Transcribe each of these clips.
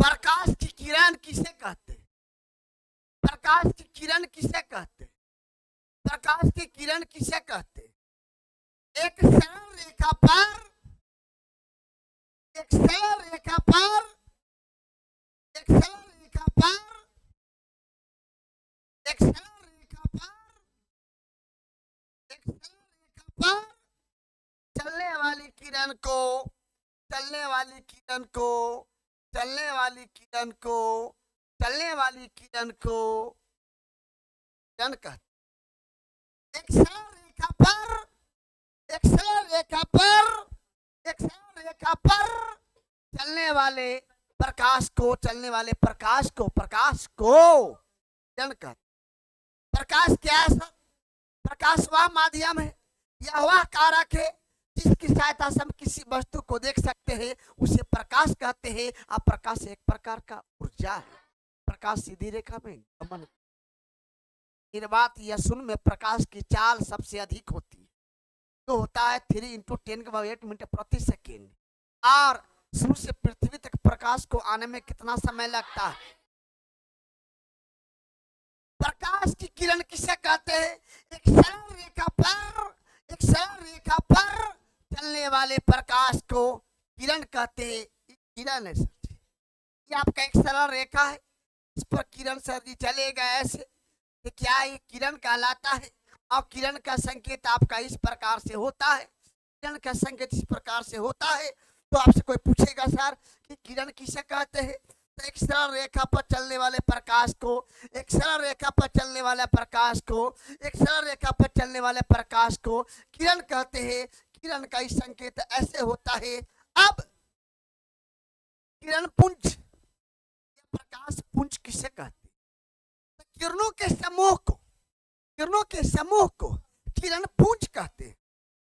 प्रकाश की किरण किसे कहते हैं? प्रकाश की किरण किसे कहते हैं? प्रकाश की किरण किसे कहते हैं? एक सरल रेखा पर, एक सरल रेखा पर, एक सरल रेखा पर, एक सरल रेखा पर, एक सरल रेखा पर चलने वाली किरण को, चलने वाली किरण को, चलने वाली किरण को, चलने वाली किरण को किरण कहते। एक सरल रेखा पर, एक सरल रेखा पर, एक सरल रेखा पर चलने वाले प्रकाश को, चलने वाले प्रकाश को, प्रकाश को किरण कहते। प्रकाश क्या है सर? प्रकाश वह माध्यम है या वह कारक है जिसकी सहायता से हम किसी वस्तु को देख सकते हैं, उसे प्रकाश कहते हैं। अब प्रकाश एक प्रकार का ऊर्जा है। प्रकाश सीधी रेखा में गमन, निर्वात या शून्य में प्रकाश की चाल सबसे अधिक होती है, जो होता है 3 × 10⁸ मीटर प्रति सेकेंड। और सूर्य से पृथ्वी तक प्रकाश को आने में कितना समय लगता है? प्रकाश की किरण किसे कहते हैं? एक सरल रेखा पर, एक सरल रेखा पर चलने वाले प्रकाश को किरण कहते हैं। किरण है सर जी, ये आपका एक सरल रेखा है, इस पर किरण सर जी चलेगा ऐसे, तो क्या ये किरण कहलाता है? और किरण का संकेत आपका इस प्रकार से होता है, किरण का संकेत इस प्रकार से होता है। तो आपसे कोई पूछेगा सर कि किरण किसे कहते हैं, तो एक सरल रेखा पर चलने वाले प्रकाश को, एक सरल रेखा पर चलने वाले प्रकाश को, एक सरल रेखा पर चलने वाले प्रकाश को किरण कहते हैं। किरण का इस संकेत ऐसे होता है। अब किरण पुंज या प्रकाश पुंज किसे कहते हैं? तो किरणों के समूह को, किरणों के समूह को किरण पुंज कहते हैं।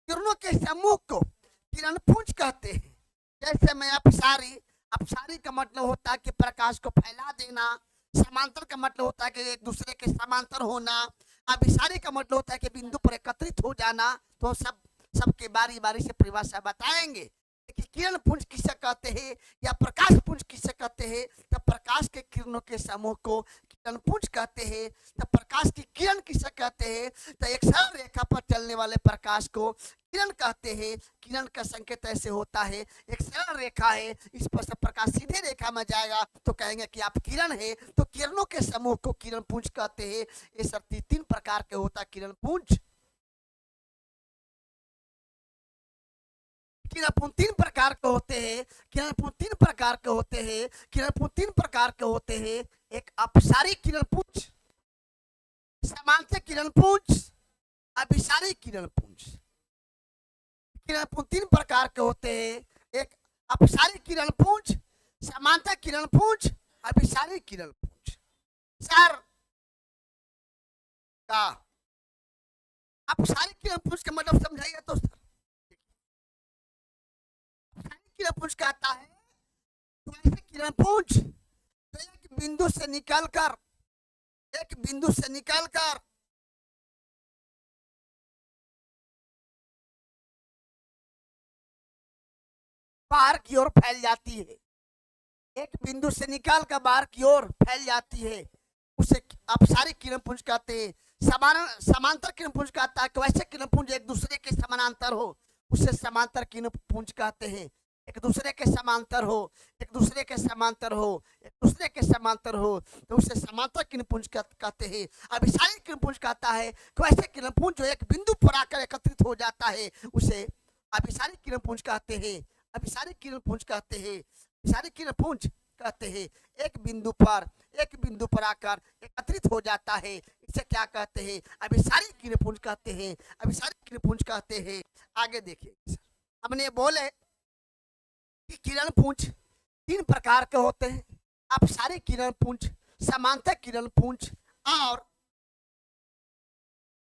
किरणों के समूह को किरण पुंज कहते हैं। जैसे मैं अपसारी, अपसारी का मतलब होता है कि प्रकाश को फैला देना। समांतर का मतलब होता है कि एक दूसरे के समांतर होना। अभिसारी का मतलब होता है कि बिंदु पर एकत्रित हो जाना। तो सबके बारी बारी से परिभाषा बताएंगे कि किरण पुंज किसे कहते हैं या प्रकाश पुंज किसे कहते हैं। तो प्रकाश के किरणों के समूह को किरण पुंज कहते हैं। तो प्रकाश की किरण किसे कहते हैं? तो एक सरल रेखा पर चलने वाले प्रकाश को किरण कहते हैं। किरण का संकेत ऐसे होता है, एक सरल रेखा है, इस पर से प्रकाश सीधे रेखा में जाएगा तो कहेंगे कि आप किरण है। तो किरणों के समूह को किरण पुंज कहते हैं। ये सब 3 प्रकार के होता है किरण पुंज। किरण पुंज 3 प्रकार के होते हैं। किरण पुंज 3 प्रकार के होते हैं। किरण पुंज 3 प्रकार के होते हैं। एक अपसारी किरण पुंज, समांतर किरण पुंज, अभिसारी किरण पुंज। किरण पुंज 3 प्रकार के होते हैं। एक अपसारी किरण पुंज, समांतर किरण पुंज, अभिसारी किरण पुंज। सर का अपसारी किरण पुंज का मतलब समझाइए तो सर। किरण पुंज कहता है तो ऐसे किरण पुंज तो एक बिंदु से निकलकर, एक बिंदु से निकलकर बाहर की ओर फैल जाती है। एक बिंदु से निकाल कर बाहर की ओर फैल जाती है, उसे अपसारी किरण पुंज कहते हैं। समांतर किरण पुंज कहता है कि वैसे किरण पुंज एक दूसरे के समानांतर हो, उसे समांतर किरण पुंज कहते हैं। एक दूसरे के समांतर हो, एक दूसरे के समांतर हो, एक दूसरे के समांतर हो तो उसे समांतर किरण पुंज कहते हैं। अभिसारी किरण पुंज कहता है कि वैसे किरण पुंज जो एक बिंदु पर आकर एकत्रित हो जाता है, उसे अभिसारी किरण पुंज कहते हैं। अभिसारी किरण पुंज कहते हैं। अभिसारी किरण पुंज कहते हैं एक बिंदु पर, एक बिंदु पर आकर एकत्रित हो जाता है, इसे क्या कहते हैं? अभिसारी किरण पुंज कहते हैं। अभिसारी किरण पुंज कहते हैं। आगे देखिए, हमने बोले कि किरण पुंज 3 प्रकार के होते हैं। अपसारी किरण पुंज, समांतर किरण पुंज और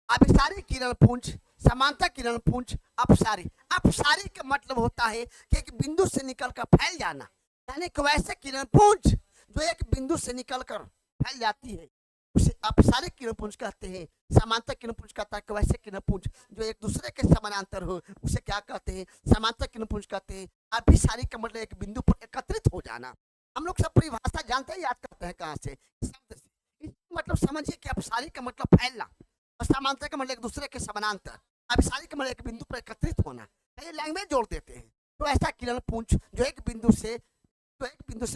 अभिसारी किरण पुंज, समांतर किरण पुंज, अपसारी। अपसारी का मतलब होता है कि एक बिंदु से निकलकर फैल जाना, यानी कि वैसे किरण पुंज जो एक बिंदु से निकलकर फैल जाती है, उसे अपसारी किरण पुंज कहते हैं। समांतर किरण पुंज कहता है कि वैसे किरण पुंज जो एक दूसरे के समानांतर हो, उसे क्या कहते हैं? समांतर किरण पुंज कहते हैं। अभिसारी का मतलब एक बिंदु पर एकत्रित हो जाना। हम लोग सब परिभाषा जानते हैं, याद करते हैं कहाँ से, शब्द से। इसका मतलब समझिए कि अपसारी का मतलब फैलना और समांतर का मतलब एक दूसरे के समानांतर। अभिसारी का मतलब एक बिंदु पर एकत्रित होना। ये लैंग्वेज जोड़ देते हैं। तो ऐसा किरण पुंज जो एक बिंदु से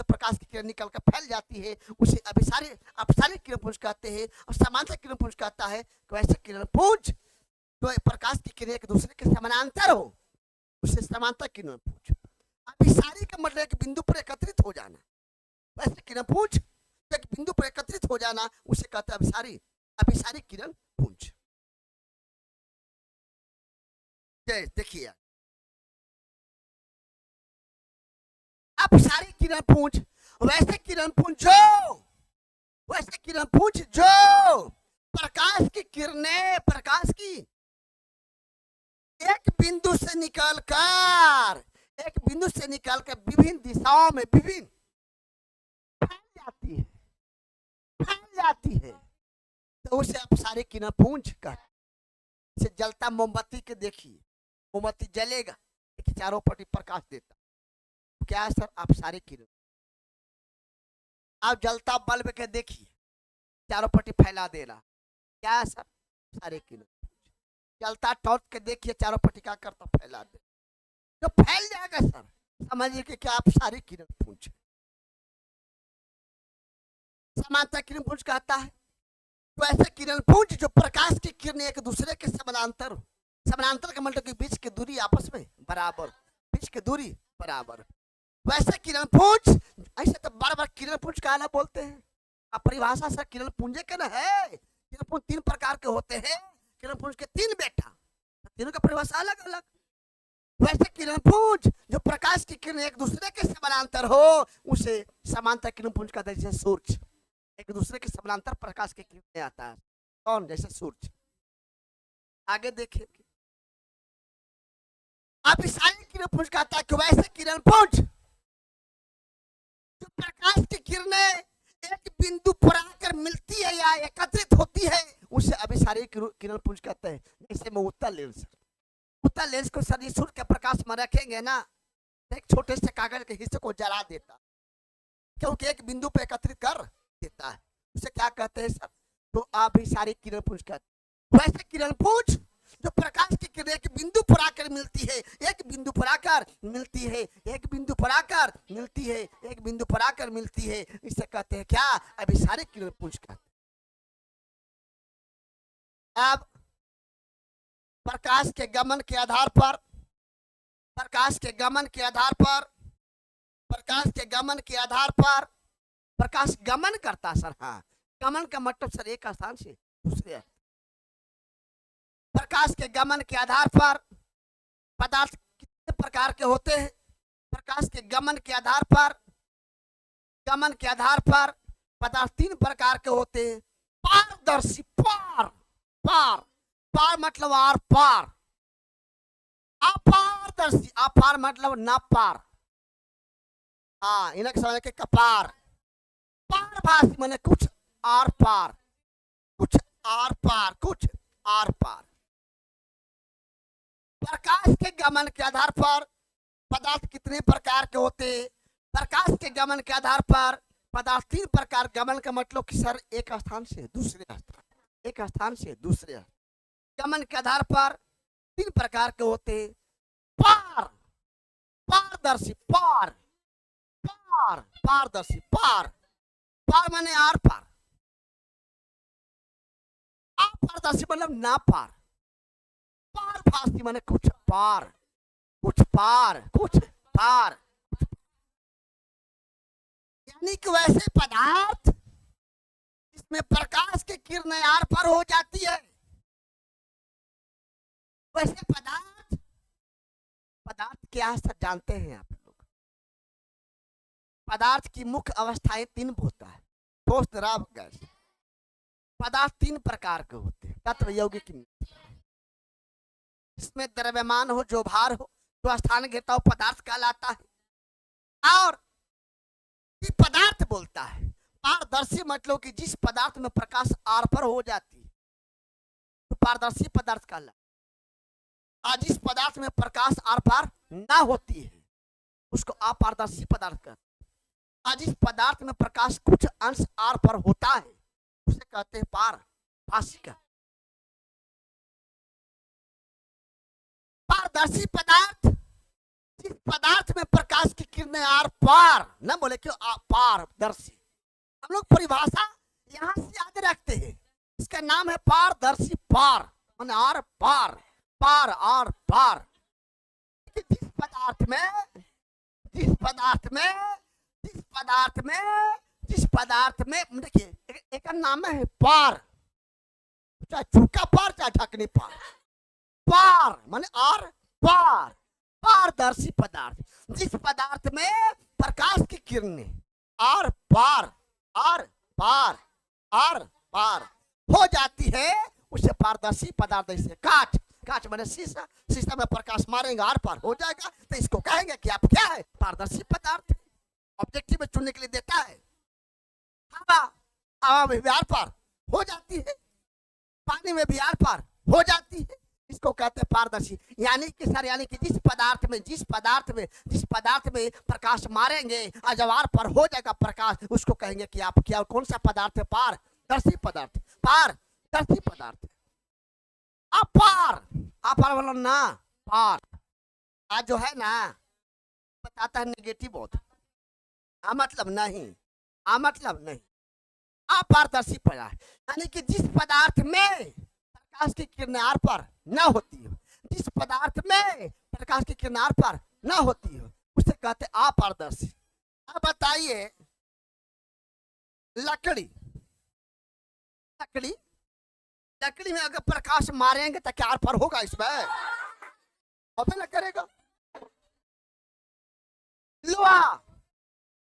प्रकाश की किरण निकलकर फैल जाती है उसे अभिसारी अपसारी किरण पुंज कहते हैं, और समांतर किरण पुंज कहता है। तो ऐसे किरण पुंज तो प्रकाश की किरण एक दूसरे के समानांतर हो उसे समांतर किरण पुंज। अभिसारी का मतलब एक बिंदु पर एकत्रित हो जाना। वैसे किरण पुंज एक बिंदु पर एकत्रित हो जाना उसे कहते हैं अभिसारी अभिसारी किरण पुंज। देखिए अपसारी किरण पुंज वैसे किरण पुंज जो प्रकाश की एक बिंदु से निकलकर विभिन्न दिशाओं में फैल जाती है तो उसे अपसारी किरण पुंज कहते। जैसे जलता मोमबत्ती के देखिए, मोमबत्ती जलेगा लेकिन चारों पट्टी प्रकाश देता, क्या है सर? अपसारी किरण। आप जलता बल्ब के देखिए, चारों पट्टी फैला दे रहा, क्या है सर? अपसारी किरण। जलता टॉर्च के देखिए, चारों पट्टी क्या करता? फैला दे। जो फैल जाएगा सर, समझिए कि क्या अपसारी किरण पुंज। समांतर किरण पुंज कहता है। तो ऐसे किरण पुंज जो प्रकाश की किरण एक दूसरे के समानांतर हो। समानांतर का मतलब कि बीच की दूरी आपस में बराबर, बीच की दूरी बराबर। वैसे किरण पुंज, ऐसे तो बार बार किरण पुंज कहना बोलते हैं। अब परिभाषा सर किरण पुंज के ना है। किरण पुंज 3 प्रकार के होते हैं। किरण पुंज के 3 बेटा, तीनों का परिभाषा अलग अलग। वैसे किरण पुंज जो प्रकाश की किरण एक दूसरे के समानांतर हो उसे समांतर किरण पुंज कहते हैं। जैसे सूर्य एक दूसरे के समानांतर प्रकाश की किरण आता है। कौन? जैसे सूर्य। आगे देखिए, आप इसाई किरण पुंज कहता है कि वैसे किरण पुंज जो प्रकाश की किरणें एक बिंदु पर आकर मिलती है या एकत्रित होती है उसे अभिसारी किरण पुंज कहते हैं। जैसे में उत्तर लेंस को सर सूर्य के प्रकाश में रखेंगे ना, एक छोटे से कागज के हिस्से को जला देता, क्योंकि एक बिंदु पर एकत्रित कर देता है। उसे क्या कहते हैं सर? तो अभिसारी किरण पुंज कहते हैं। वैसे किरण पुंज जो प्रकाश की किरण एक बिंदु पर आकर मिलती है, एक बिंदु पर आकर मिलती है, एक बिंदु पर आकर मिलती है, एक बिंदु पर आकर मिलती है, इसे कहते हैं क्या? अभिसारी किरण पुंज कहते हैं। अब प्रकाश के गमन के आधार पर प्रकाश गमन करता सर। हाँ, गमन का मतलब सर एक स्थान से दूसरे। प्रकाश के गमन के आधार पर पदार्थ कितने प्रकार के होते हैं? प्रकाश के गमन के आधार पर पदार्थ 3 प्रकार के होते हैं। पारदर्शी, पार मतलब आर पार, अपारदर्शी, अपार मतलब न पार। हाँ, इन्हें समझ के कपार। पारभासी माने कुछ आर पार, कुछ आर पार। प्रकाश के गमन के आधार पर पदार्थ कितने प्रकार के होते हैं? प्रकाश के गमन के आधार पर पदार्थ 3 प्रकार। गमन का मतलब कि सर एक स्थान से दूसरे गमन के आधार पर 3 प्रकार के होते हैं। पारदर्शी, पारदर्शी, पार माने आर पार, अपारदर्शी मतलब ना पार, पारभासी माने कुछ पार। यानी कि वैसे पदार्थ इसमें प्रकाश की किरणें आर पार हो जाती है। वैसे पदार्थ क्या है जानते हैं आप लोग? पदार्थ की मुख्य अवस्थाएं 3 होता है। ठोस, द्रव, गैस। पदार्थ 3 प्रकार के होते हैं। तत्व, यौगिक, इसमें द्रव्यमान हो, जो भार हो, जो स्थान घेरता हो, पदार्थ कहलाता है। और पदार्थ बोलता है पारदर्शी मतलब कि जिस पदार्थ में प्रकाश आर पर हो जाती है तो पारदर्शी पदार्थ कहलाता है। जिस पदार्थ में प्रकाश आर पार ना होती है उसको अपारदर्शी पदार्थ कहते हैं। आज इस पदार्थ में प्रकाश कुछ अंश आर पर होता है, उसे कहते हैं पारभासी का। पारदर्शी पदार्थ, जिस पदार्थ में प्रकाश की किरणें आर पार, न बोले क्यों पारदर्शी, हम लोग परिभाषा यहां से याद रखते हैं, इसका नाम है पारदर्शी। पार माने आर पार, पार आर पार। जिस पदार्थ में जिस पदार्थ में जिस पदार्थ में जिस पदार्थ में देखिए एक नाम है पार, चाहे चूका पार चाहे ढकनी पार। पार माने आर पार, पारदर्शी पदार्थ, जिस पदार्थ में प्रकाश की किरणें आर पार आर पार हो जाती है, उसे पारदर्शी पदार्थ। जैसे कांच माने शीशा, शीशा में प्रकाश मारेंगे आर पार हो जाएगा, तो इसको कहेंगे कि आप क्या है, पारदर्शी पदार्थ। ऑब्जेक्टिव में चुनने के लिए देता है। हवा में भी आर पार हो जाती है, पानी में भी आर पार हो जाती है, इसको कहते हैं पारदर्शी। यानी कि सर, यानी कि जिस पदार्थ में प्रकाश मारेंगे और जब आर पार हो जाएगा प्रकाश, उसको कहेंगे कि आप क्या, कौन सा पदार्थ है, पारदर्शी पदार्थ, पारदर्शी पदार्थ। अपार बोलो ना, पार आज जो है ना बताता है नेगेटिव बहुत, मतलब नहीं, मतलब नहीं। अपारदर्शी पदार्थ यानी कि जिस पदार्थ में प्रकाश की किरणें आर पार न होती हो, जिस पदार्थ में प्रकाश की किरणें आर पार न होती हो, उसे कहते हैं अपारदर्शी। अब बताइए, लकड़ी में अगर प्रकाश मारेंगे तो क्या आर पार होगा, इसमें होता ना करेगा।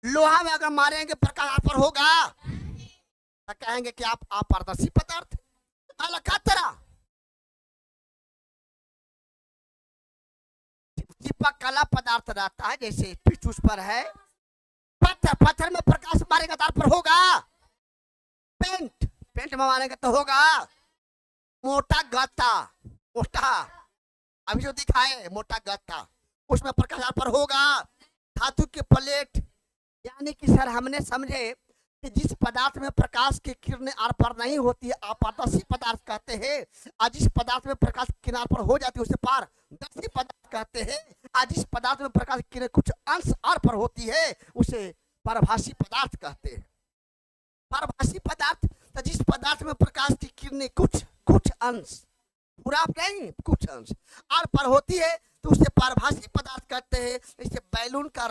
लोहा में अगर मारेंगे प्रकाश आर पार होगा, तो कहेंगे कि आप अपारदर्शी पदार्थ। अलकतरा चिपक काला पदार्थ रहता है, जैसे पिच उस पर है। पत्थर में प्रकाश मारेगा तो आर पर होगा। पेंट में मारेंगे तो होगा। मोटा गत्ता, अभी जो दिखाए मोटा गत्ता, उसमें प्रकाश आर पर होगा। धातु के प्लेट, यानी कि सर हमने समझे कि जिस पदार्थ में प्रकाश की किरणें आर पार नहीं होती है, अपारदर्शी पदार्थ कहते हैं। आज जिस पदार्थ में प्रकाश की किरण आर पार हो जाती है, उसे पारदर्शी पदार्थ कहते हैं। आज जिस पदार्थ में प्रकाश की किरणें कुछ अंश आर पार होती है, उसे पारभासी पदार्थ कहते हैं। पारभासी पदार्थ, तो जिस पदार्थ में प्रकाश की किरणें कुछ अंश, पूरा नहीं, कुछ अंश आर पार होती है, तो उसे पारभासी पदार्थ कहते हैं। जैसे बैलून का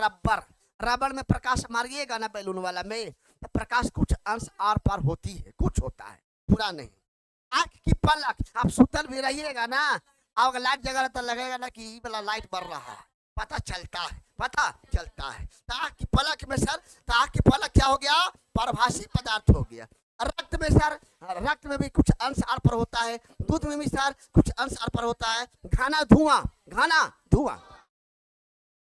रबर में प्रकाश मारिएगा ना बैलून वाला में, तो प्रकाश कुछ अंश आर पार होती है, कुछ होता है, पूरा नहीं। आंख की पलक, आप सुतल भी रहिएगा ना, अगर लाइट जगह तो लगेगा ना कि ये वाला लाइट बढ़ रहा है, पता चलता है। तो आंख की पलक में सर, तो आंख की पलक क्या हो गया, पारभासी पदार्थ हो गया। रक्त में सर, रक्त में भी कुछ अंश आर पार होता है। दूध में भी सर कुछ अंश आर पार होता है। घना धुआं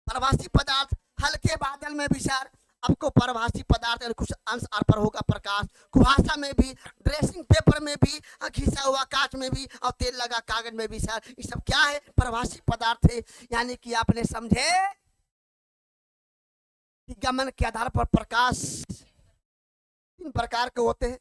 पारभासी पदार्थ। हल्के बादल में भी सर आपको पारभासी पदार्थ कुछ अंश आर पार होगा प्रकाश। कुहासा में भी, ड्रेसिंग पेपर में भी, घिसा हुआ कांच में भी, और तेल लगा कागज में भी सर, ये सब क्या है, पारभासी पदार्थ है। यानी कि आपने समझे कि गमन के आधार पर प्रकाश 3 प्रकार के होते हैं।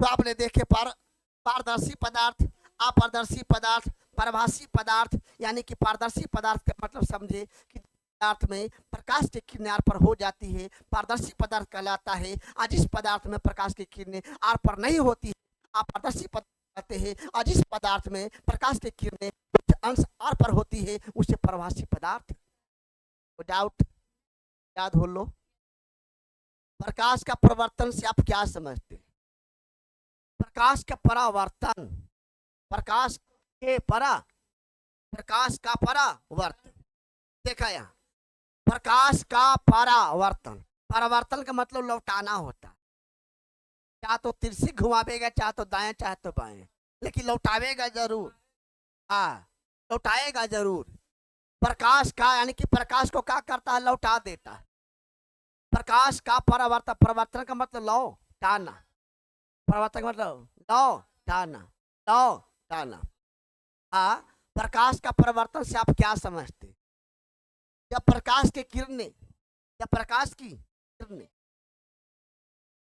तो आपने देखे पारदर्शी पदार्थ, अपारदर्शी पदार्थ, पारभासी पदार्थ। यानी कि पारदर्शी पदार्थ का मतलब समझे कि पदार्थ में प्रकाश की किरणें आर पर हो जाती है, पारदर्शी पदार्थ कहलाता है। आज इस पदार्थ में प्रकाश की किरणें आर पर नहीं होती है, अपारदर्शी पदार्थ कहते हैं। आज इस पदार्थ में प्रकाश की किरणें कुछ अंश आर पर होती है, उसे पारभासी पदार्थ। डाउट याद हो लो। प्रकाश का परिवर्तन से आप क्या समझते हैं? प्रकाश का परावर्तन, प्रकाश का परावर्तन। देखा यहाँ, प्रकाश का परावर्तन का मतलब लौटाना होता है। चाहे तो तिरछी घुमावेगा, चाहे तो दाएं चाहे तो बाएं, लेकिन लौटावेगा जरूर। लौटाएगा जरूर। प्रकाश का यानी कि प्रकाश को क्या करता है, लौटा देता है। प्रकाश का परिवर्तन का मतलब लौटाना, परिवर्तन का मतलब लौटाना। प्रकाश का परिवर्तन से आप क्या समझते? जब प्रकाश की किरणें, जब प्रकाश की किरणें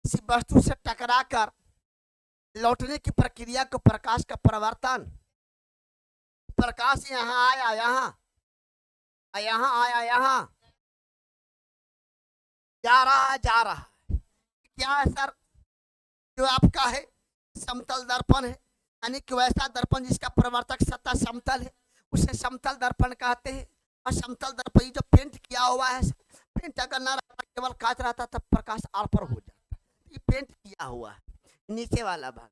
किसी वस्तु से टकराकर लौटने की प्रक्रिया को प्रकाश का परावर्तन। प्रकाश यहाँ आया, यहाँ आया, यहाँ जा रहा है, जा रहा है। क्या है सर? जो आपका है समतल दर्पण है, यानी कि वैसा दर्पण जिसका प्रवर्तक सतह समतल है उसे समतल दर्पण कहते हैं। और समतल दर्पण जो पेंट किया हुआ है, पेंट अगर ना रहता केवल कांच रहता तब प्रकाश आर पर हो जाता। ये पेंट किया हुआ है, नीचे वाला भाग,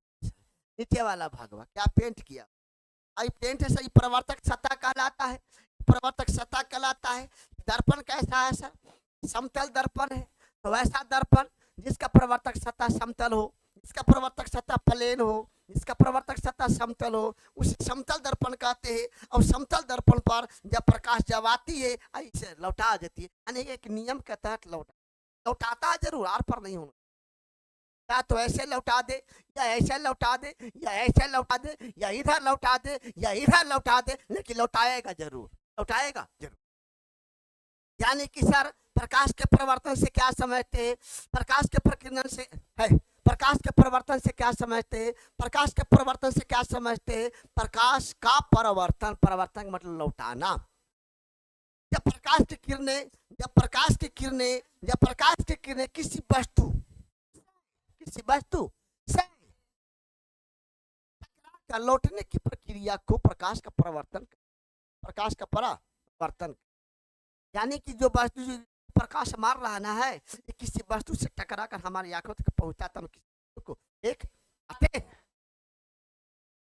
नीचे वाला भाग क्या पेंट किया, आई पेंट है सही, प्रवर्तक सतह कहलाता है, प्रवर्तक सतह कहलाता है। दर्पण कैसा है सर? समतल दर्पण है। तो वैसा दर्पण जिसका प्रवर्तक सतह समतल हो, जिसका प्रवर्तक सतह प्लेन हो, जिसका प्रवर्तक सतह समतल हो, उसे समतल दर्पण कहते हैं। और समतल दर्पण पर जब प्रकाश जब आती है ऐसे लौटा देती है, यानी एक नियम के तहत लौटाता जरूर, आर पर नहीं होना, या तो ऐसे लौटा दे, या ऐसे लौटा दे, या ऐसे लौटा दे, या इधर लौटा दे, या इधर लौटा दे, लेकिन लौटाएगा जरूर, लौटाएगा जरूर। यानी कि सर प्रकाश के परिवर्तन से क्या समझते हैं? प्रकाश के प्रकीर्णन से है, प्रकाश के परिवर्तन से क्या समझते हैं? प्रकाश के परिवर्तन से क्या समझते हैं? प्रकाश का परिवर्तन, परिवर्तन मतलब लौटाना। जब प्रकाश की किरणें, जब प्रकाश की किरणें, जब प्रकाश की किरणें किसी वस्तु से लौटने की प्रक्रिया को प्रकाश का परिवर्तन, प्रकाश का परावर्तन। यानी कि जो वस्तु प्रकाश मार रहा ना है, ये किसी वस्तु से टकरा कर हमारी आंखों तक पहुंचा तब किसी को एक आते।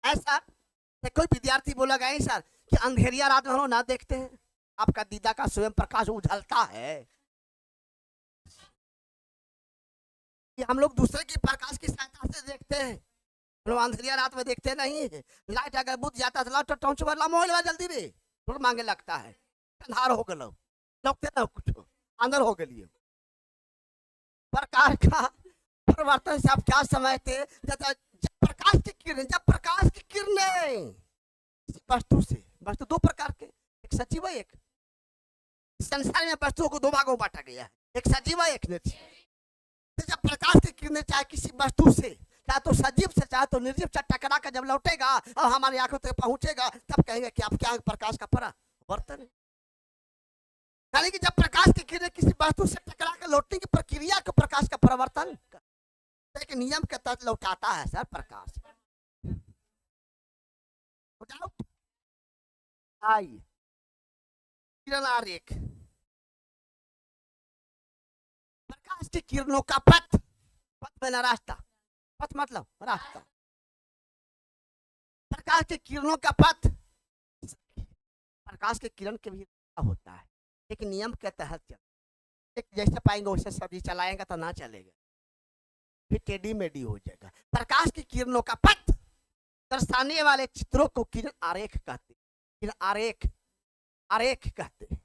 ऐसा कोई विद्यार्थी बोला गया सर कि अंधेरिया रात में हम लोग ना देखते हैं, आपका दीदा का स्वयं प्रकाश उछलता है, कि हम लोग दूसरे की प्रकाश की सहायता से देखते हैं। हम लोग अंधेरिया रात में देखते नहीं है। लाइट अगर बुझ जाता है तो टॉर्च वाला मोबाइल में जल्दी रे थोड़ा मांगे लगता है, अंधार हो गलो, लगते ना कुछ अंदर हो गई। प्रकाश का परिवर्तन से आप क्या समझते? जब प्रकाश की किरणें, जब प्रकाश की किरणें वस्तु से, वस्तु दो प्रकार के, एक सजीव है, एक संसार में वस्तुओं को दो भागों में बांटा गया है, एक सजीव है, एक निर्जीव। तो जब प्रकाश की किरणें चाहे किसी वस्तु से, चाहे तो सजीव से चाहे तो निर्जीव से टकरा कर जब लौटेगा और हमारी आंखों तक पहुंचेगा, तब कहेंगे कि आप क्या प्रकाश का परावर्तन है। यानी कि जब प्रकाश की किरणें किसी वस्तु से टकरा कर लौटने की प्रक्रिया को प्रकाश का परावर्तन एक नियम के तहत लौटाता है सर प्रकाश। आइए किरण आरेख, प्रकाश की किरणों का पथ, पथ में रास्ता, पथ मतलब रास्ता, प्रकाश की किरणों का पथ, प्रकाश की किरण के भी होता है एक नियम के तहत चल, एक जैसे पाएंगे वैसे सब्जी चलाएंगे तो ना चलेगा, फिर टेढ़ी मेढ़ी हो जाएगा। प्रकाश की किरणों का पथ दर्शाने वाले चित्रों को किरण आरेख कहते हैं, किरण आरेख, आरेख कहते हैं।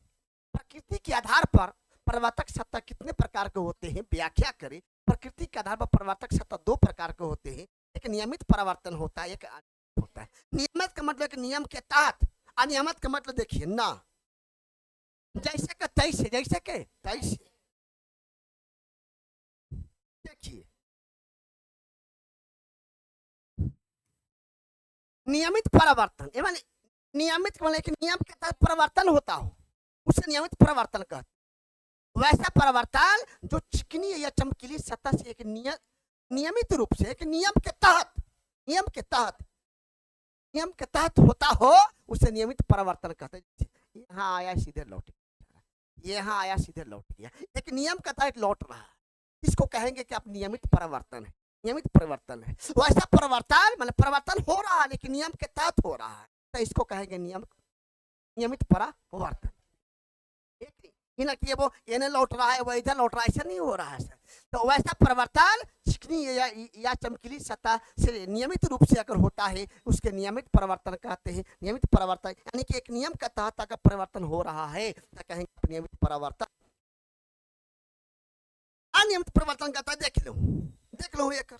प्रकृति के आधार पर परिवर्तक सत्ता कितने प्रकार के होते हैं व्याख्या करें। प्रकृति के आधार पर परिवर्तक सत्ता दो प्रकार के होते हैं, एक नियमित परिवर्तन होता है, एक अनियमित होता है। नियमित का मतलब एक नियम के तहत, अनियमित का मतलब देखिए ना, जैसे के तैसे, जैसे के तैसे। देखिए नियमित परिवर्तन, नियमित मतलब एक नियम के तहत परिवर्तन होता हो उसे नियमित परिवर्तन कहते। वैसा परिवर्तन जो चिकनी या चमकीली सतह से एक नियमित रूप से एक नियम के तहत, नियम के तहत, नियम के तहत होता हो उसे नियमित परिवर्तन कहते हैं। यहाँ आया सीधे लौट गया, यहाँ आया सीधे लौट गया, एक नियम के तहत लौट रहा है, इसको कहेंगे कि आप नियमित परिवर्तन है, नियमित परिवर्तन है। वैसा परिवर्तन मतलब परिवर्तन हो रहा है लेकिन नियम के तहत हो रहा है, तो इसको कहेंगे नियमित परिवर्तन। ना कि वो इन्हें लौट रहा है वो इधर लौट रहा है, ऐसा नहीं हो रहा है सर। तो वैसा परिवर्तन चिकनी या चमकीली सतह से नियमित रूप से अगर होता है उसके नियमित परिवर्तन कहते हैं। नियमित परिवर्तन यानी कि एक नियम के तहत अगर परिवर्तन हो रहा है तो कहेंगे नियमित परिवर्तन। अनियमित परिवर्तन कहता है, देख लो एक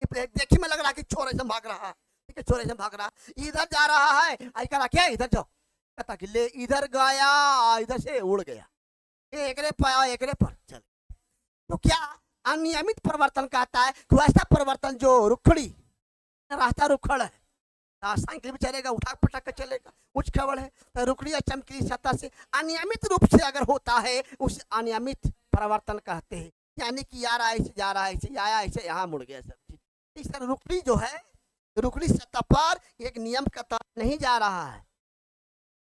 देखी में लग रहा है कि चोर ऐसा भाग रहा है, ठीक है, चोर ऐसा भाग रहा है, इधर जा रहा है, आई कहा क्या इधर जाओ, कहता कि ले इधर गया, इधर से उड़ गया, एकरे पाया एकरे पर चल, तो क्या अनियमित परिवर्तन कहता है कि वैसा परिवर्तन जो रुखड़ी, रास्ता रुखड़ है, साइकिल भी चलेगा, उठा पटक के चलेगा, उच्च खबर है, तो रुखड़ी या चमकीली सतह से अनियमित रूप से अगर होता है उसे अनियमित परिवर्तन कहते हैं। यानी कि यार ऐसे जा रहा है, ऐसे आया, ऐसे यहाँ मुड़ गया, सब चीज इस तरह रुखड़ी जो है, रुखड़ी सतह पर एक नियम का तहत नहीं जा रहा है।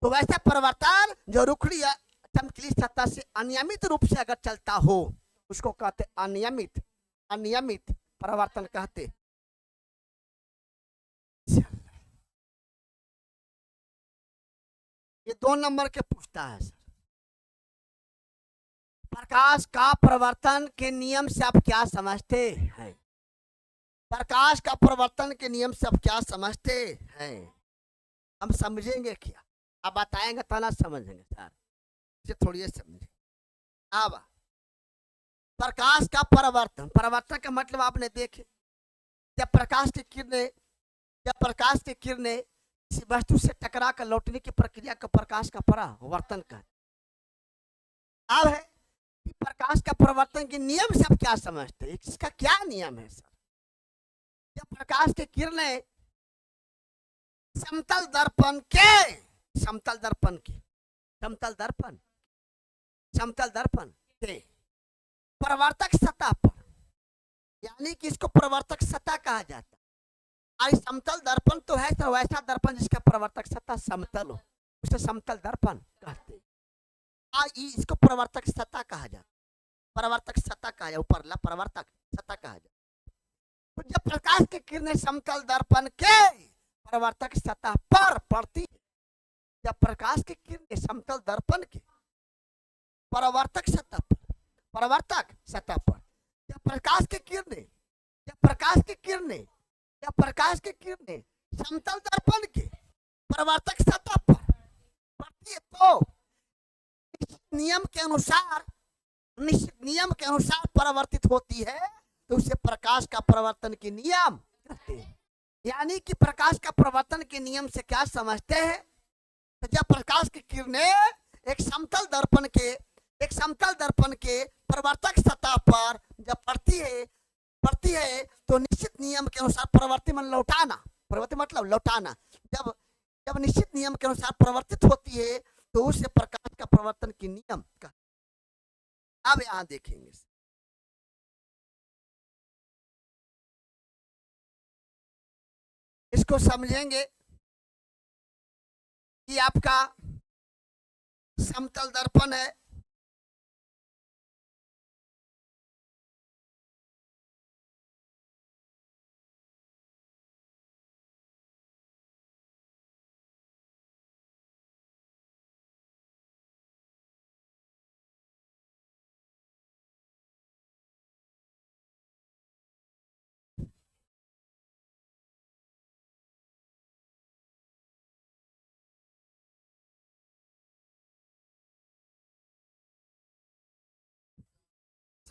तो वैसा परिवर्तन जो रुखड़ी या चमकीली सतह से अनियमित रूप से अगर चलता हो उसको कहते अनियमित, अनियमित परिवर्तन कहते। ये 2 नंबर के पूछता है सर। प्रकाश का परिवर्तन के नियम से आप क्या समझते हैं? प्रकाश का परिवर्तन के नियम से आप क्या समझते हैं? हम समझेंगे क्या? आप बताएंगे तो ना समझेंगे सर, इसे थोड़ी समझे। अब प्रकाश का परिवर्तन, परिवर्तन का मतलब आपने देखे, जब प्रकाश की किरणें, जब प्रकाश की किरणें किसी वस्तु से टकरा कर लौटने की प्रक्रिया को प्रकाश का परावर्तन कहते। अब है कि प्रकाश का परिवर्तन के नियम से आप क्या समझते हैं? इसका क्या नियम है सर? जब प्रकाश की किरणें समतल दर्पण के, समतल दर्पण के, समतल दर्पण, समतल दर्पण के प्रवर्तक सतह पर, यानी कि इसको प्रवर्तक सतह कहा जाता है। और समतल दर्पण तो है तो वैसा दर्पण जिसका प्रवर्तक सतह समतल हो, उसे समतल दर्पण कहते हैं। इसको प्रवर्तक सतह कहा जाता है, प्रवर्तक सतह कहा जाए, ऊपरला प्रवर्तक सतह कहा जाए। तो जब प्रकाश की किरणें समतल दर्पण के प्रवर्तक सतह पर पड़ती है, जब प्रकाश की किरणें समतल दर्पण के प्रवर्तक सतह पर, प्रवर्तक सतह पर, जब प्रकाश की किरणें, जब प्रकाश की किरणें, जब प्रकाश की किरणें समतल दर्पण के प्रवर्तक सतह पर पड़ती है तो नियम के अनुसार, निश्चित नियम के अनुसार परिवर्तित होती है, तो उसे प्रकाश का परिवर्तन के नियम कहते हैं। यानी कि प्रकाश का परिवर्तन के नियम से क्या समझते हैं? तो जब प्रकाश की किरणें एक समतल दर्पण के, एक समतल दर्पण के प्रवर्तक सतह पर जब पड़ती है तो निश्चित नियम के अनुसार परिवर्तित मतलब लौटाना, परिवर्तित मतलब लौटाना, जब जब निश्चित नियम के अनुसार परिवर्तित होती है तो उसे प्रकाश का परिवर्तन के नियम का। अब यहां देखेंगे, इसको समझेंगे कि आपका समतल दर्पण है,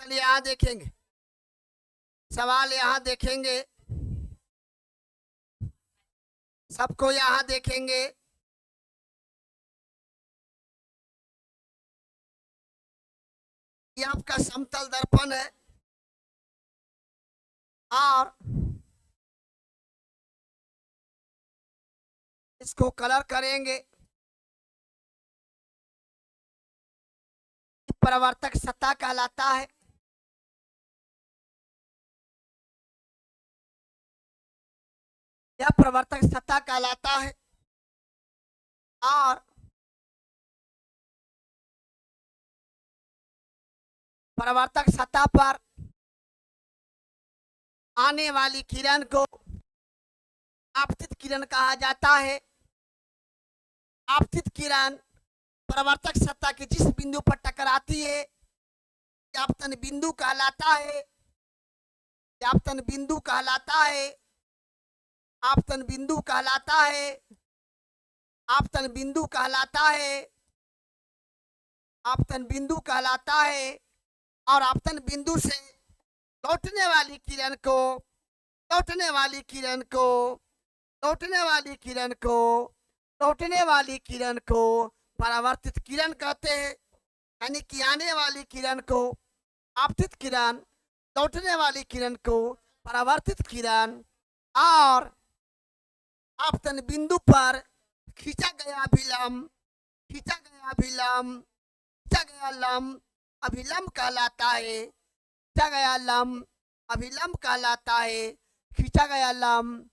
चलिए यहां देखेंगे, सवाल यहां देखेंगे, सबको यहां देखेंगे। ये आपका समतल दर्पण है और इसको कलर करेंगे, प्रवर्तक सतह कहलाता है। यह प्रवर्तक सतह कहलाता है और प्रवर्तक सतह पर आने वाली किरण को आपतित किरण कहा जाता है। आपतित किरण प्रवर्तक सतह के जिस बिंदु पर टकराती है आपतन बिंदु कहलाता है, आपतन बिंदु कहलाता है, आपतन बिंदु कहलाता है, आपतन बिंदु कहलाता है, आपतन बिंदु कहलाता है। और आपतन बिंदु से लौटने वाली किरण को, लौटने वाली किरण को, लौटने वाली किरण को, लौटने वाली किरण को परावर्तित किरण कहते हैं। यानी कि आने वाली किरण को आपतित किरण, लौटने वाली किरण को परावर्तित किरण, और आपतन बिंदु पर खींचा गया अभिलंब, खींचा गया अभिलंब, खींचा गया लंब अभिलंब कहलाता है। खींचा गया लंब अभिलंब कहलाता है। खींचा गया लंब,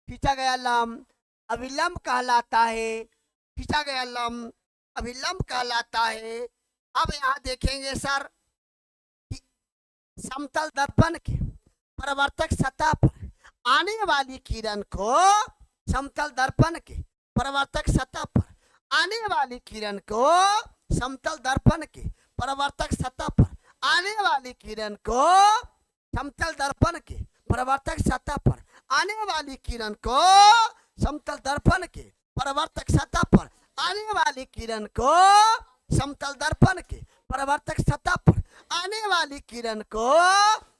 खींचा गया लंब अभिलंब कहलाता है। खींचा गया लंब अभिलंब कहलाता है। अब यहाँ देखेंगे सर कि समतल दर्पण के परावर्तक सतह पर आने वाली किरण को, समतल दर्पण के परावर्तक सतह पर आने वाली किरण को, समतल दर्पण के परावर्तक सतह पर आने वाली किरण को, समतल दर्पण के परावर्तक सतह पर आने वाली किरण को, समतल दर्पण के परावर्तक सतह पर आने वाली किरण को, समतल दर्पण के परावर्तक सतह पर आने वाली किरण को,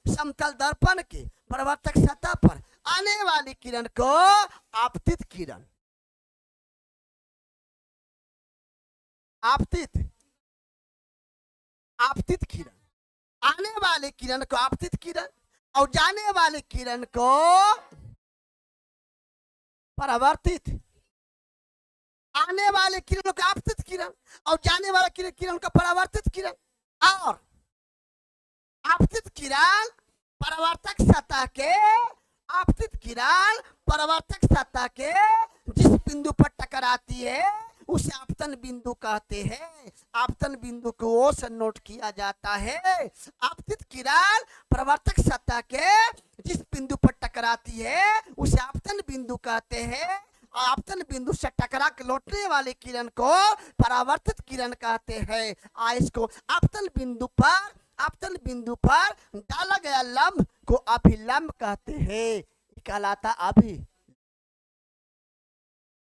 समतल दर्पण के परावर्तक सतह पर आने वाली किरण को आपतित किरण, आपतित, आपतित किरण, आने वाले किरण को आपतित किरण और जाने वाले किरण को परावर्तित, आने वाले किरण को आपतित किरण और जाने वाले किरण को परावर्तित किरण, और आपतित किरण परावर्तक सतह के, आपतित किरण परावर्तक सतह के जिस बिंदु पर टकराती है उसे आपतन बिंदु कहते हैं। आपतन बिंदु को ओ से नोट किया जाता है। आपतित किरण परावर्तक सतह के जिस बिंदु पर टकराती है उसे आपतन बिंदु कहते हैं। आपतन बिंदु से टकरा के लौटने वाले किरण को परावर्तित किरण कहते हैं। इसको आपतन बिंदु पर, आपतन बिंदु पर डाला गया लंब को अभिलंब कहते हैं। कहलाता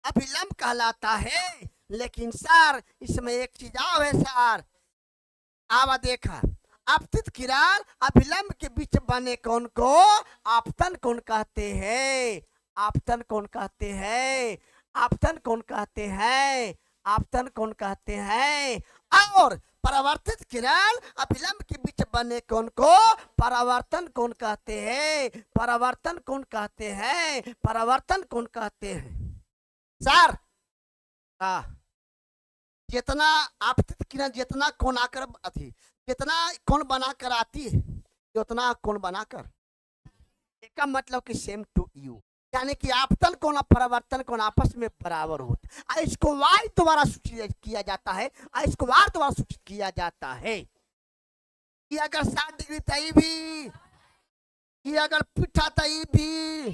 अभिलंब कहलाता है। लेकिन सर इसमें एक चीज और है सर, आवा देखा, आपतित किरण अभिलंब के बीच बने कोण को आपतन कोण कहते हैं। आपतन कोण कहते हैं, आपतन कोण कहते हैं, आपतन कोण कहते हैं। और परावर्तित किरण अभिलंब के बीच बने कोण को परावर्तन कोण कहते हैं। परावर्तन कोण कहते हैं, परावर्तन कोण कहते हैं। सर जितना आपतित किरण जितना कोण आकर अथी, जितना कोण बनाकर आती है उतना कोण बनाकर, इसका मतलब कि सेम टू यू, यानी कि आपतन कोण और परावर्तन कोण आपस में बराबर होते। इसको वाई द्वारा सूचित किया जाता है, इसको वार द्वारा सूचित किया जाता है। ये अगर 60 डिग्री तई भी, ये अगर पिठा तई भी,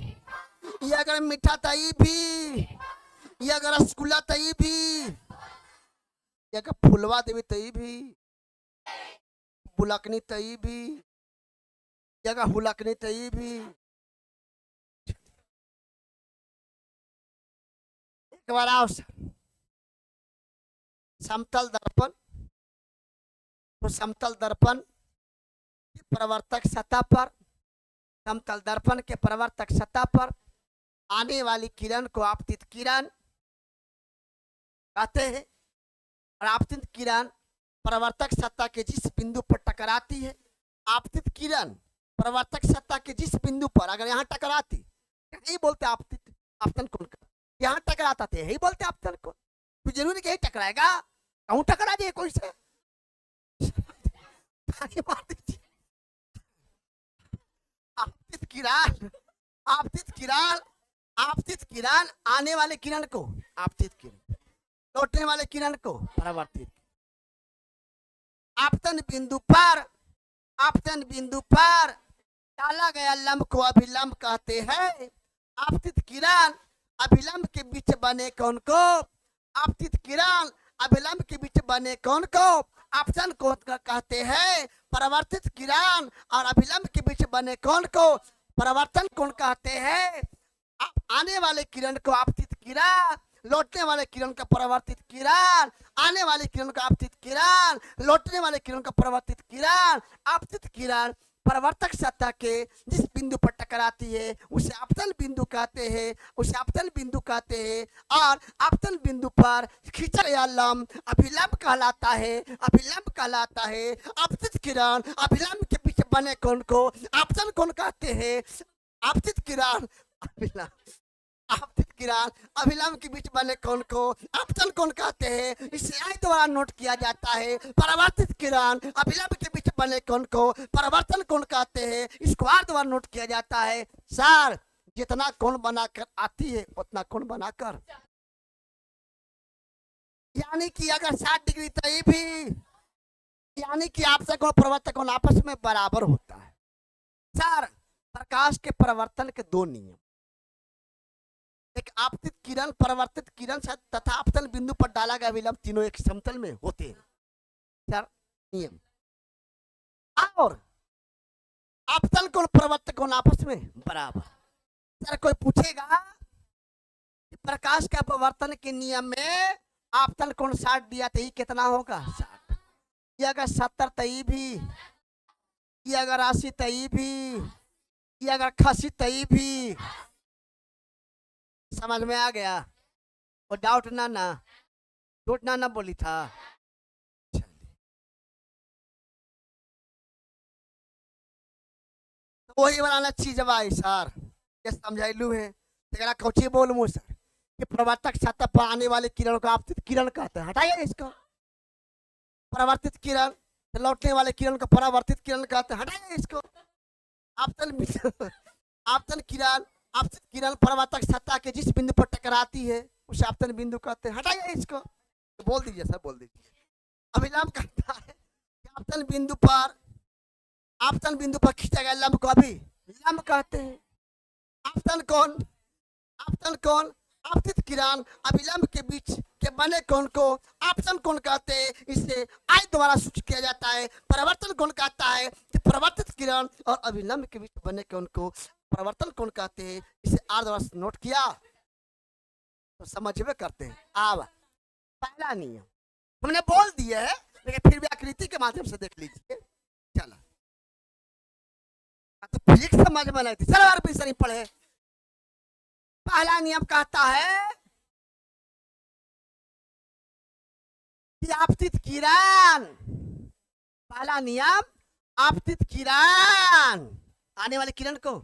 ये अगर मीठा तई भी, ये अगर रसगुल्ला तई भी, ये अगर फुलवा देवी तई भी, बुलकनी तई भी, ये अगर हुलकनी तई भी। एक बार आओ सर, समतल दर्पण, तो समतल दर्पण के परावर्तक सतह पर, समतल दर्पण के परावर्तक सतह पर आने वाली किरण को आपतित किरण कहते हैं। और आपतित किरण परावर्तक सतह के जिस बिंदु पर टकराती है, आपतित किरण परावर्तक सतह के जिस बिंदु पर अगर यहाँ टकराती, यही बोलते आपतित, आपतन कोण का, यहाँ टकराता थे यही बोलते आपतन कोण। तो जरूरी कहीं टकराएगा, कहूँ टकरा दिए कोई से मार दीजिए। आपतित किरण, आपतित किरण, आपतित किरण आने वाले किरण को आपतित किरण, लौटने वाले किरण को परावर्तित। आपतन बिंदु पर, आपतन बिंदु पर डाला गया लंब को अभिलंब कहते हैं। आपतित किरण अभिलंब के बीच बने कोण को, आपतित किरण अभिलंब के बीच बने कोण को आपतन कोण कहते हैं। परावर्तित किरण और अभिलंब के बीच बने कोण को परावर्तन कोण कहते हैं। आने वाले किरण को आपतित किरण, लौटने वाले किरण का परावर्तित किरण, आने वाले किरण का आपतित किरण, लौटने वाले किरण का परावर्तित किरण, आपतित किरण परावर्तक सतह के जिस बिंदु पर टकराती है उसे आपतन बिंदु कहते हैं, उसे आपतन बिंदु कहते हैं। और आपतन बिंदु पर खींचा गया लंब अभिलंब कहलाता है, अभिलंब कहलाता है। आपतित किरण अभिलंब के पीछे बने कोण को आपतन कोण कहते हैं। आपतित किरण अभिलंब आपतित किरण अभिलंब के बीच बने कोण को आपतन कोण कहते हैं। इसे आई द्वारा नोट किया जाता है। परावर्तित किरण अभिलंब के बीच बने कोण को परावर्तन कोण कहते हैं। इसको आर द्वारा नोट किया जाता है। सर जितना कोण बनाकर आती है उतना कोण बनाकर, यानी कि अगर 60 डिग्री तय भी, यानी कि आपसे कोण परावर्तक कोण आपस में बराबर होता है। सर प्रकाश के परावर्तन के दो नियम, एक आपतित किरण परावर्तित किरण तथा आपतन बिंदु पर डाला गया विलंब तीनों एक समतल में होते हैं। सर नियम। और आपतन कोण परावर्तक कोण आपस में बराबर। सर कोई पूछेगा कि प्रकाश का परावर्तन के नियम में आपतन कोण 60 दिया तो ये कितना होगा 60। ये अगर 70 तई भी, ये अगर 80 तई भी, ये अगर 80 तई भी। समझ में आ गया? और डाउट ना ना टूटना ना बोली था। तो वही बनाना चीज भाई सर ये समझाइलू है। तेरा कौची बोलूं सर कि प्रवर्तक सतह पर आने वाले किरण को आपतित किरण कहते हैं। हटाइए इसको। परावर्तित किरण लौटने वाले किरण को परावर्तित किरण कहते हैं। हटाइए इसको। आपतन आपतन किरण आपतित किरण परावर्तक सतह के जिस बिंदु पर टकराती है उसे आपतन बिंदु कहते हैं। हटाइए इसको। तो बोल दीजिए सर, बोल दीजिए। अभिलंब कहता है कि आपतन बिंदु पर खींचा गया लंब को अभिलंब कहते हैं। आपतन कोण आपतित किरण अभिलंब के बीच के बने कोण को आपतन कोण कहते हैं। इसे आई द्वारा सूचित किया जाता है। परावर्तन कोण कहता है कि परावर्तित किरण और अभिलंब के बीच बने कोण को परावर्तन कोण कहते हैं। इसे आर द्वारा नोट किया तो समझ में करते हैं। अब पहला नियम हमने बोल दिया है, लेकिन फिर भी आकृति के माध्यम से देख लीजिए। चलो तो फिजिक्स समझ में नहीं थी, चलो और भी पढ़े। पहला नियम कहता है कि आपतित किरण, पहला नियम आपतित किरण आने वाले किरण को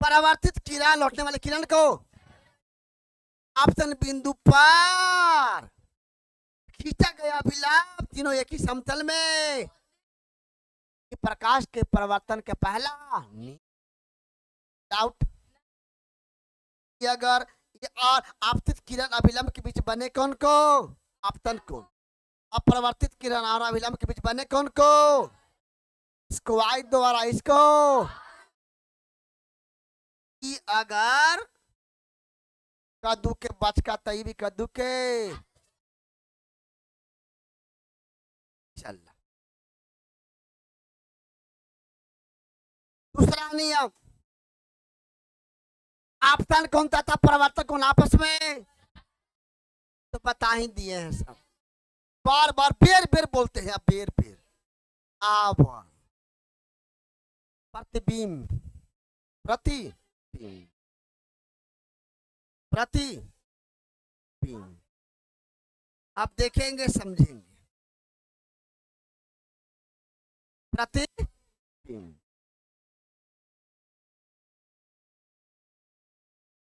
परावर्तित किरण लौटने वाले किरण को आपतन बिंदु पर खींचा गया अभिलंब तीनों एक ही समतल में। प्रकाश के परावर्तन के पहला डाउट अगर ये और आपतित किरण अभिलंब के बीच बने कोण को आपतन कोण, अपरावर्तित किरण और अभिलंब के बीच बने कोण को इसको आई द्वारा इसको कि अगर कद्दू के बचका तई भी कद्दू के चल। दूसरा नियम आपतन कोण तथा परावर्तक कोण आपस में तो बता ही दिए हैं सब। बार बार बेर बेर बोलते हैं, बेर बेर। अब प्रतिबिंब प्रतिबिंब प्रतिबिंब आप देखेंगे समझेंगे। प्रतिबिंब